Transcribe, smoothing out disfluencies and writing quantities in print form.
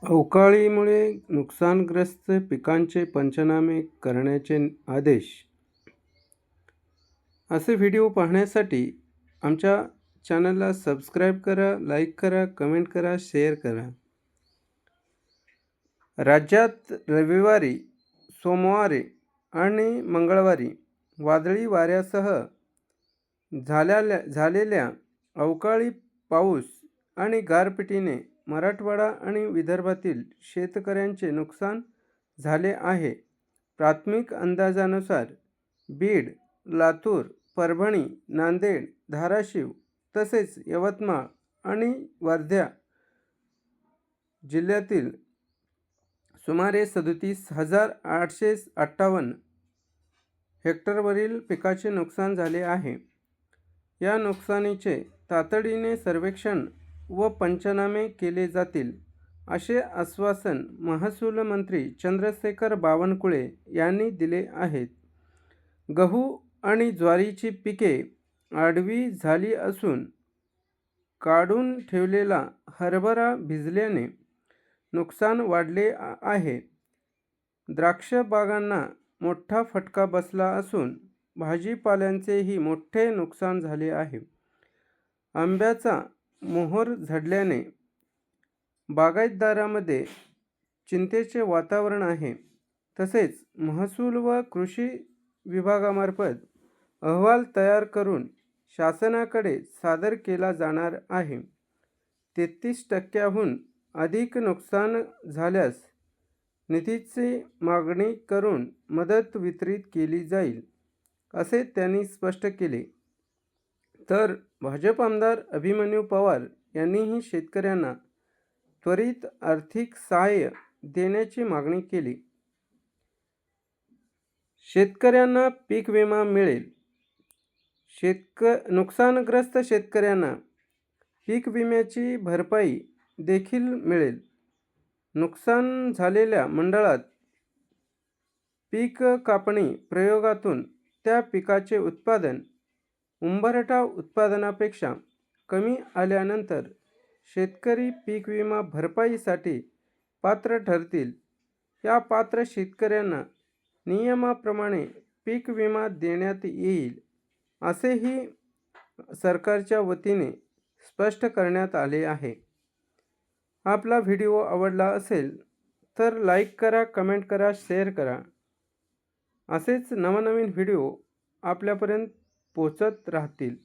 अवकाळीमुळे नुकसानग्रस्त पिकांचे पंचनामे करण्याचे आदेश. असे व्हिडिओ पाहण्यासाठी आमच्या चॅनलला सबस्क्राईब करा, लाईक करा, कमेंट करा, शेअर करा. राज्यात रविवारी, सोमवारी आणि मंगळवारी वादळी वाऱ्यासह झालेल्या अवकाळी पाऊस आणि गारपिटीने मराठवाडा आणि विदर्भातील शेतकऱ्यांचे नुकसान झाले आहे. प्राथमिक अंदाजानुसार बीड, लातूर, परभणी, नांदेड, धाराशिव तसेच यवतमाळ आणि वर्धा जिल्ह्यातील सुमारे 37,858 हेक्टरवरील पिकाचे नुकसान झाले आहे. या नुकसानीचे तातडीने सर्वेक्षण व पंचनामे केले जातील, असे आश्वासन महसूल मंत्री चंद्रशेखर बावनकुळे यांनी दिले आहे. गहू आणि ज्वारीची पिके आडवी झाली असून काढून ठेवलेला हरभरा भिजल्याने नुकसान वाढले आहे. द्राक्ष बागांना मोठा फटका बसला असून भाजीपाल्याचेही मोठे नुकसान झाले आहे. आंब्याचा मोहर झडल्याने बागायतदारांमध्ये चिंतेचे वातावरण आहे. तसेच महसूल व कृषी विभागामार्फत अहवाल तयार करून शासनाकडे सादर केला जाणार आहे. 33% अधिक नुकसान झाल्यास निधीची मागणी करून मदत वितरित केली जाईल, असे त्यांनी स्पष्ट केले. तर भाजप आमदार अभिमन्यू पवार यांनीही शेतकऱ्यांना त्वरित आर्थिक सहाय्य देण्याची मागणी केली. शेतकऱ्यांना पीक विमा मिळेल. नुकसानग्रस्त शेतकऱ्यांना पीक विम्याची भरपाई देखील मिळेल. नुकसान झालेल्या मंडळात पीक कापणी प्रयोगातून त्या पिकाचे उत्पादन उंबरठा उत्पादनापेक्षा कमी आल्यानंतर शेतकरी पीक विमा भरपाईसाठी पात्र ठरतील. या पात्र शेतकऱ्यांना नियमाप्रमाणे पीक विमा देण्यात येईल, असेही सरकारच्या वतीने स्पष्ट करण्यात आले आहे. आपला व्हिडिओ आवडला असेल तर लाईक करा, कमेंट करा, शेअर करा. असेच नवनवीन व्हिडिओ आपल्यापर्यंत पोचत राहतील.